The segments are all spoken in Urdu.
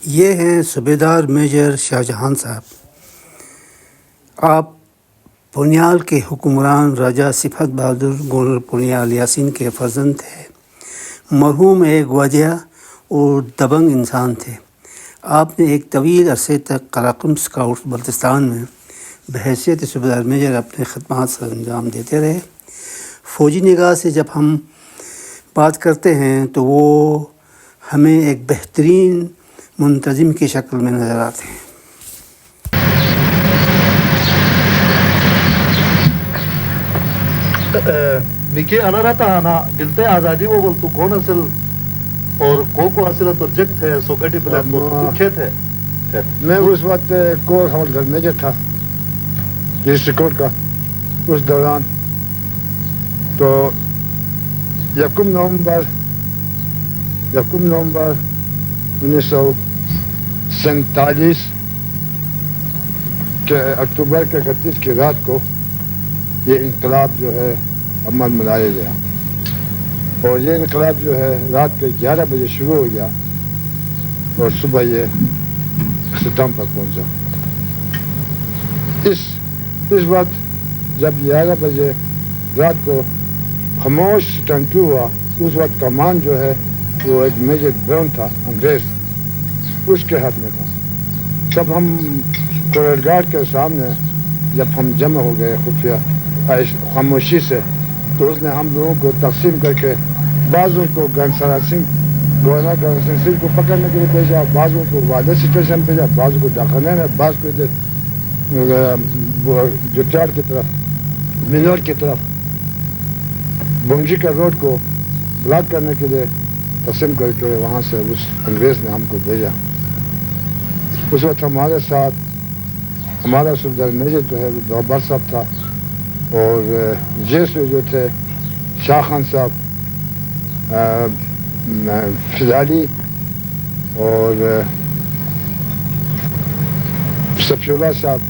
یہ ہیں صوبیدار میجر شاہجہان صاحب۔ آپ پونیال کے حکمران راجہ صفت بہادر گورنر پونیال یاسین کے فرزند تھے۔ مرحوم ایک واجہ اور دبنگ انسان تھے۔ آپ نے ایک طویل عرصے تک قراقم اسکاؤٹس بلتستان میں بحیثیت صوبیدار میجر اپنے خدمات سر انجام دیتے رہے۔ فوجی نگاہ سے جب ہم بات کرتے ہیں تو وہ ہمیں ایک بہترین منتظم کی شکل میں نظر آتے ہیں۔ میکی انا رہتا نا گلتے آزادی وہ بول تو کون اصل اور کو اصل پروجیکٹ ہے سوکٹی پلان تو کھے تھے۔ میں اس وقت کور حوالدار میجر تھا ڈسٹرکٹ کورٹ کا۔ اس دوران تو یکم نومبر 1947 کے اکتوبر کے 31 کی رات کو یہ انقلاب جو ہے عمل میں لایا گیا، اور یہ انقلاب جو ہے رات کے 11 بجے شروع ہو گیا اور صبح یہ اختتام پر پہنچا۔ اس وقت جب 11 بجے رات کو خاموش ٹنٹو ہوا، اس وقت کمان جو ہے وہ ایک میجر براؤن تھا، انگریز، اس کے ہاتھ میں تھا۔ جب ہم پریڈ گارڈ کے سامنے جب ہم جمع ہو گئے خفیہ خاموشی سے، تو اس نے ہم لوگوں کو تقسیم کر کے بعضوں کو گورنر گن سنگھ کو پکڑنے کے لیے بھیجا، بعضوں کو وادس اسٹیشن بھیجا، بعضوں کو ڈاکانے میں، بعض کو ادھر جٹیاڑ کی طرف، منور کی طرف بونجی کا روڈ کو بلاک کرنے کے لیے تقسیم کر کے وہاں سے اس انگریز نے ہم کو بھیجا۔ اس وقت ہمارے ساتھ ہمارا صوبیدار میجر جو ہے وہ دوبار صاحب تھا، اور جیسے جو تھے شاہ خان صاحب، فضالی اور سفیولہ صاحب،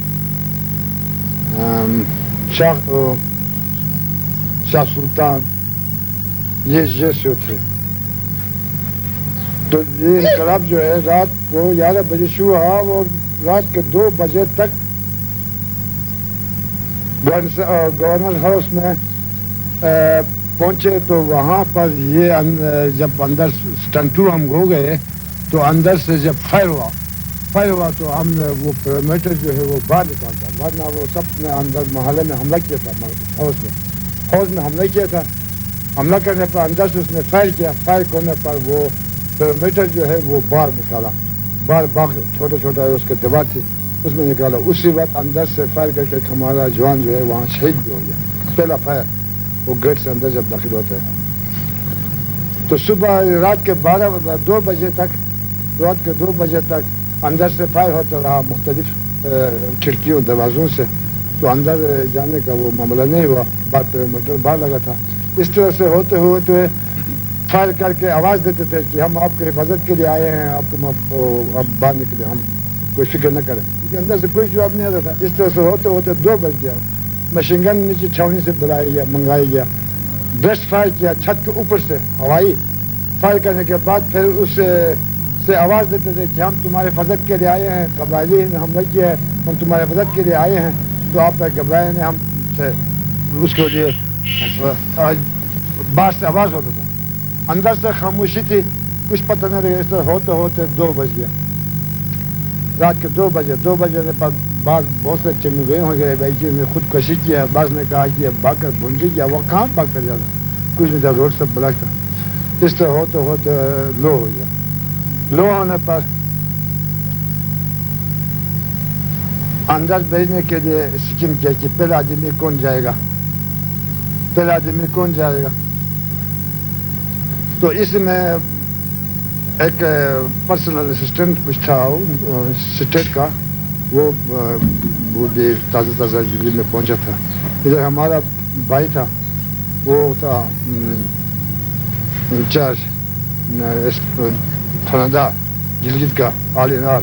شاہ سلطان، یہ جیسے تھے۔ تو یہ انقلاب جو ہے رات کو 11 بجے شروع ہوا اور رات کے 2 بجے تک گورنر ہاؤس میں پہنچے۔ تو وہاں پر یہ جب اندر سٹنٹو ہم ہو گئے تو اندر سے جب فائر ہوا تو ہم نے وہ پیرامیٹر جو ہے وہ باہر نکالتا، ورنہ وہ سب نے اندر محلے میں حملہ کیا تھا، ہاؤس میں حملہ کیا تھا۔ حملہ کرنے پر اندر سے اس نے فائر کیا، فائر کرنے پر وہ پیرامیٹر جو ہے وہ باہر نکالا، باہر باغ چھوٹا اس کے دیوار تھی، اس میں نکالا۔ اسی وقت اندر سے فائر کر کے ہمارا جوان جو ہے وہاں شہید بھی ہو گیا، پہلا فائر وہ گیٹ سے اندر جب داخل ہوتا ہے۔ تو صبح رات کے 2 بجے تک اندر سے فائر ہوتا رہا مختلف کھڑکیوں دروازوں سے، تو اندر جانے کا وہ معاملہ نہیں ہوا، بعد پیرامیٹر باہر لگا تھا۔ اس طرح سے ہوتے ہوئے فائر کر کے آواز دیتے تھے کہ ہم آپ کی حفاظت کے لیے آئے ہیں، آپ کو اب باہر نکلے، ہم کوئی فکر نہ کریں، کیونکہ اندر سے کوئی جواب نہیں آتا تھا۔ اس طرح سے ہوتے 2 بج گیا، مشین گن نیچے چھاونی سے منگایا گیا، برسٹ فائر کیا چھت کے اوپر سے ہوائی فائر کرنے کے بعد پھر اس سے آواز دیتے تھے کہ ہم تمہاری حفاظت کے لیے آئے ہیں، قبائلی نے حملہ کیا ہے، ہم تمہاری حفاظت کے لیے آئے ہیں۔ تو آپ گھبرائے نے ہم سے اس کے لیے باہر سے آواز ہوتا تھا، اندر سے خاموشی تھی، کچھ پتہ نہیں رہا۔ اس طرح ہوتے 2 بج گیا، رات کے 2 بجے پر بعض بہت سے چمے گئے ہو گئے، بھائی جی نے خودکشی کیا، بعض نے کہا کہ بھاگ کر بھنجی کیا، وہ کہاں بھاگ کر جاتا، کچھ نہیں تھا، روڈ سے بلاک تھا۔ اس طرح ہوتے لو ہو گیا۔ لو ہونے پر اندر بھیجنے کے لیے سکیم کیا کہ پہلا آدمی کون جائے گا۔ تو اس میں ایک پرسنل اسسٹنٹ کچھ تھا اسٹیٹ کا، وہ بھی تازہ دلی میں پہنچا تھا۔ ادھر ہمارا بھائی تھا، وہ تھا انچارج تھانہ گلگت کا آل ان آل۔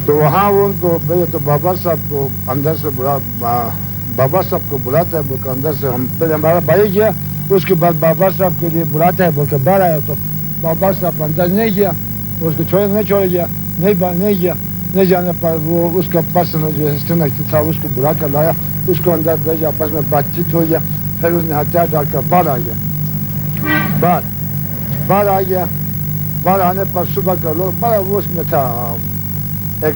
تو وہاں وہ ان کو تو بابر صاحب کو اندر سے بابا صاحب کو بلاتا ہے، بول کے اندر سے ہم پہلے ہمارا بھائی گیا، اس کے بعد بابا صاحب کے لیے بلاتا ہے بول کے باہر آیا، تو بابا صاحب اندر نہیں گیا، اس کو نہیں چھوڑ گیا, نہیں گیا. نہیں جانے پر وہ اس کا پرسنل جو اسٹینک تھا اس کو بلا کر لایا, اس کو اندر بھیجا, آپس میں بات چیت ہو گیا. پھر اس نے ہتھیار ڈال کر باہر آ گیا. باہر آ گیا. باہر آنے پر صبح کا لوگ بڑا وہ اس میں تھا, ایک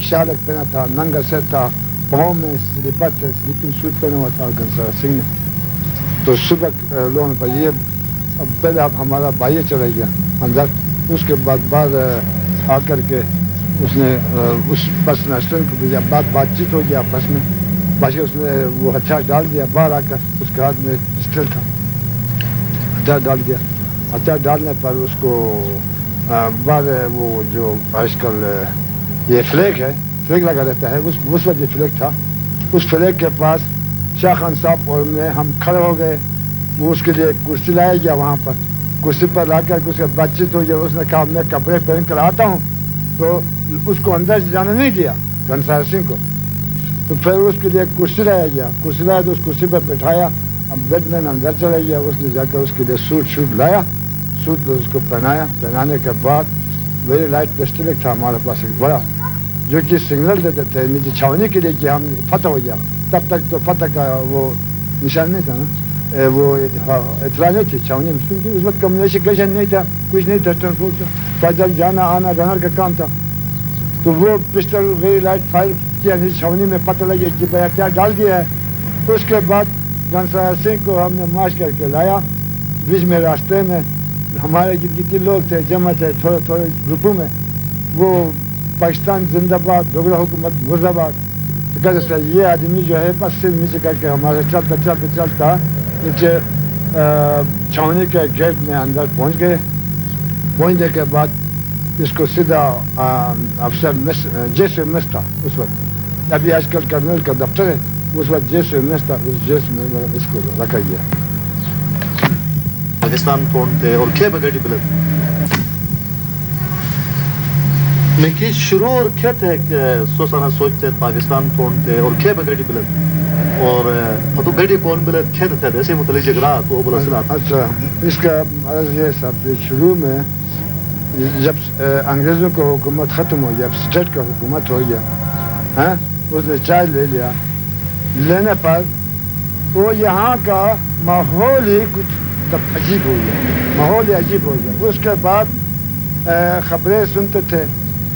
شال پہنا تھا, ننگا سر تھا, پاؤں میں سلیپر تھے, سلیپنگ سوٹ پہنا ہوا تھا گھنسار سنگھ نے. تو صبح لوگوں پر یہ پہلے اب ہمارا بھائی چلا گیا اندر. اس کے بعد باہر آ کر کے اس نے اس بس اسٹینڈ کو بھیجا. بات چیت ہو گیا بس میں. باقی اس نے وہ ہتھیار ڈال دیا باہر آ کر. اس کے ہاتھ میں پسٹل تھا, ہتھیار ڈال دیا. ہتھیار ڈالنے پر اس کو باہر وہ جو آج کل یہ فلیگ ہے, فلیگ لگا رہتا ہے, اس وقت یہ فلیگ تھا. اس فلیگ کے پاس شاہ خان صاحب اور میں ہم کھڑے ہو گئے. وہ اس کے لیے کرسی لایا گیا. وہاں پر کرسی پر لا کر اس سے بات چیت ہو گیا. اس نے کہا میں کپڑے پہن کر آتا ہوں, تو اس کو اندر جانے نہیں دیا گھنسار سنگھ کو. تو پھر اس کے لیے کرسی لایا گیا. کرسی لایا تو اس کرسی پر بٹھایا. اب بیڈ مین اندر چلا گیا. اس نے جا کر اس کے لیے سوٹ لایا. سوٹ اس کو پہنایا. پہنانے کے بعد ویری لائٹ پسٹل تھا ہمارے پاس ایک بڑا, جو کہ سگنل دیتے تھے نیچے چھاونے کے لیے کہ ہم فتح ہو گیا. تب تک تو فتح کا وہ نشان نہیں تھا نا, وہ اطلاع نہیں تھی چھاونی میں, کیونکہ اس وقت کمیونیکیشن نہیں تھا, کچھ نہیں تھا, ٹرانسپورٹ تھا, پیدل جانا آنا رنر کا کام تھا. تو وہ پسٹل ویری لائٹ فائر کیا نیچے چھاونی میں, پتہ لگا کہ بھائی ہتھیار ڈال دیا ہے. اس کے بعد گھنسار سنگھ کو ہم نے مارچ کر کے لایا. بیچ میں راستے میں ہمارے کتنے لوگ تھے, جمع تھے تھوڑے گروپوں میں. وہ پاکستان زندہ باد, ڈوگرا حکومت مرد آباد. تو کہتے تھے یہ آدمی جو ہے بس سے نیچے کر کے ہمارے چلتا نیچے چھاونے کے گیٹ میں اندر پہنچ گئے. پہنچنے کے بعد اس کو سیدھا افسر جیس مس تھا اس وقت, ابھی آج کل کرنل کا دفتر ہے, اس وقت جیس مس تھا. اس جیس میں اس کو رکھا گیا. پاکستان تھے اور کھے بگڑی بلد نکی شروع اور کھے تھے کہ سوسانا سوچتے پاکستان تھے اور کھے بگڑی بلد اور تو گڑی کون بلد کھے تھے ایسے متعلق جگرہ تو بلا صلاح. اچھا, اس کا عرض یہ سب شروع میں جب انگریزوں کو حکومت ختم ہو گیا, اسٹیٹ کا حکومت ہو گیا, اس نے چارج لے لیا. لینے پر وہ یہاں کا ماحول ہی کچھ عجیب ہو گیا, ماحول ہی عجیب ہو گیا. اس کے بعد خبریں سنتے تھے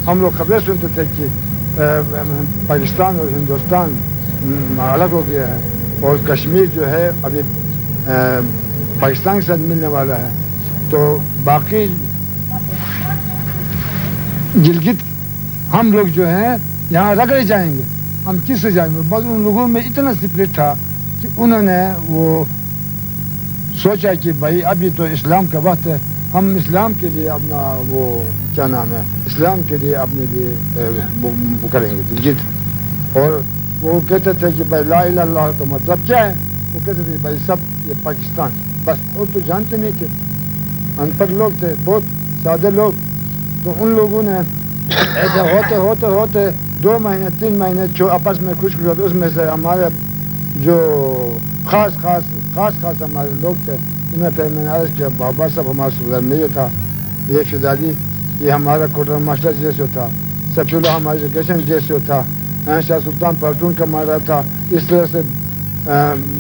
ہم لوگ, خبریں سنتے تھے کہ پاکستان اور ہندوستان الگ ہو گیا ہے, اور کشمیر جو ہے ابھی پاکستان کے ساتھ ملنے والا ہے. تو باقی گلگت ہم لوگ جو ہیں یہاں رگڑے جائیں گے, ہم کس سے جائیں گے. بس ان لوگوں میں اتنا سپرٹ تھا کہ انہوں نے وہ سوچا کہ بھائی ابھی تو اسلام کا وقت ہے, ہم اسلام کے لیے اپنا وہ کیا نام ہے, اسلام کے لیے اپنے لیے وہ کریں گے گلگت. اور وہ کہتے تھے کہ بھائی لا الہ الا اللہ کا مطلب کیا ہے. وہ کہتے تھے بھائی سب یہ پاکستان بس, اور تو جانتے نہیں تھے, ان پڑھ لوگ تھے, بہت سادے لوگ. تو ان لوگوں نے ایسا ہوتے 2 مہینے 3 مہینے جو آپس میں خوش ہوتے, اس میں سے ہمارے جو خاص ہمارے لوگ تھے, انہیں پھر میں نے عرض کیا بابا صاحب ہمارا سبزار میں یہ تھا, یہ فضالی یہ ہمارا کوٹر ماسٹر جیسے تھا, سفی اللہ ہمارا ایجوکیشن جیسے تھا, شاہ سلطان پلاٹون کمانڈر تھا, اس طرح سے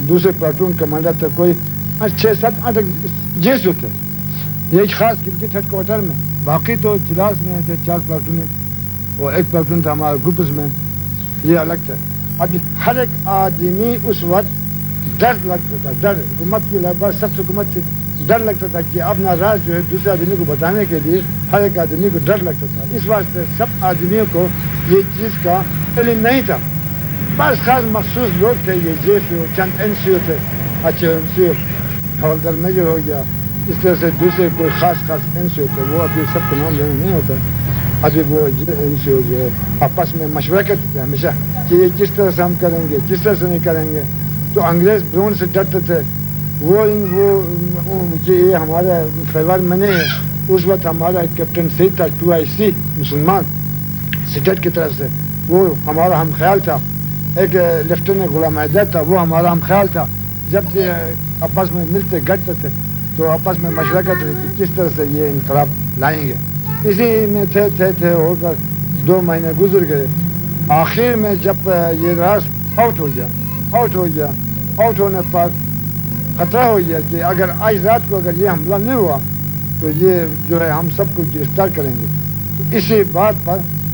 دوسرے پلاٹون کمانڈر تھے, کوئی 6-7-8 جیسے تھے. یہ ایک خاص گلگت ہیڈ کوارٹر میں. باقی تو اجلاس میں تھے 4 پلاٹون اور 1 پلاٹون تھا ہمارا گروپس میں, یہ الگ تھا. ابھی ہر ایک آدمی اس وقت ڈر لگتا تھا, ڈر حکومت کی بہت سخت حکومت تھی, ڈر لگتا تھا کہ اپنا راز جو ہے دوسرے آدمی کو بتانے کے لیے ہر ایک آدمی کو ڈر لگتا تھا. اس واسطے سب آدمیوں کو یہ چیز کا علم نہیں تھا. بس خاص مخصوص لوگ تھے, یہ جیسے چند این سی او تھے, اچھے این سی او حوالدار میجر ہو گیا, اس طرح سے دوسرے کوئی خاص این سی او تھے. وہ ابھی سب کو نام لینا نہیں ہوتا. ابھی وہ این سی او جو ہے آپس میں مشورہ کرتے تھے ہمیشہ کہ یہ کس طرح سے ہم کریں گے, کس طرح سے نہیں کریں گے. تو انگریز برون سے ڈرتے تھے, وہ کہ یہ ہمارا فیور میں نہیں ہے. اس وقت ہمارا کیپٹن سعید تھا 2IC مسلمان سٹیٹ کی طرف سے, وہ ہمارا ہم خیال تھا. ایک لیفٹیننٹ غلام حیدر تھا, وہ ہمارا ہم خیال تھا. جب آپس میں ملتے گٹتے تھے تو آپس میں مشورہ کرتے تھے کہ کس طرح سے یہ انقلاب لائیں گے. اسی میں تھے ہو کر 2 مہینے گزر گئے. آخر میں جب یہ راس آؤٹ ہونے پر خطرہ ہو گیا کہ اگر آج رات کو اگر یہ حملہ نہیں ہوا تو یہ جو ہے ہم سب کو گرفتار کریں گے. تو اسی بات پر